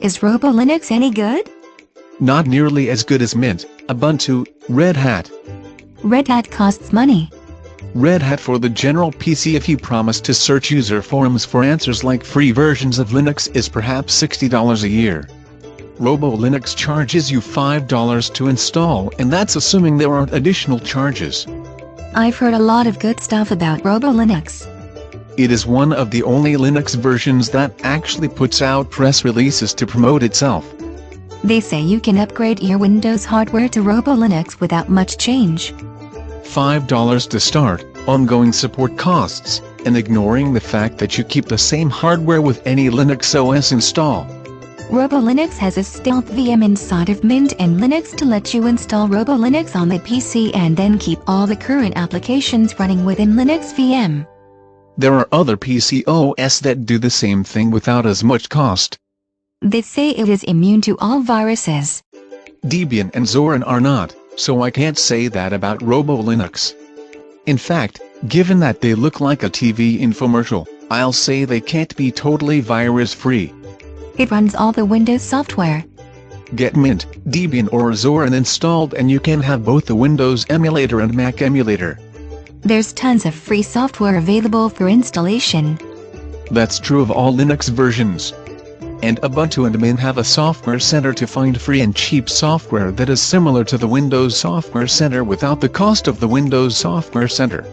Is Robolinux any good? Not nearly as good as Mint, Ubuntu, Red Hat. Red Hat costs money. Red Hat for the general PC. If you promise to search user forums for answers like free versions of Linux, is perhaps $60 a year. Robolinux charges you $5 to install, and that's assuming there aren't additional charges. I've heard a lot of good stuff about Robolinux. It is one of the only Linux versions that actually puts out press releases to promote itself. They say you can upgrade your Windows hardware to Robolinux without much change. $5 to start, ongoing support costs, and ignoring the fact that you keep the same hardware with any Linux OS install. Robolinux has a stealth VM inside of Mint and Linux to let you install Robolinux on the PC and then keep all the current applications running within Linux VM. There are other PC OS that do the same thing without as much cost. They say it is immune to all viruses. Debian and Zorin are not, so I can't say that about Robolinux. In fact, given that they look like a TV infomercial, I'll say they can't be totally virus-free. It runs all the Windows software. Get Mint, Debian or Zorin installed and you can have both the Windows emulator and Mac emulator. There's tons of free software available for installation. That's true of all Linux versions. And Ubuntu and Mint have a software center to find free and cheap software that is similar to the Windows Software Center without the cost of the Windows Software Center.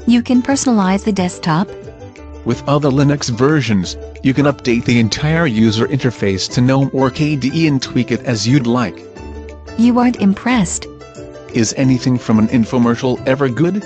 You can personalize the desktop. With other Linux versions, you can update the entire user interface to GNOME or KDE and tweak it as you'd like. You aren't impressed? Is anything from an infomercial ever good?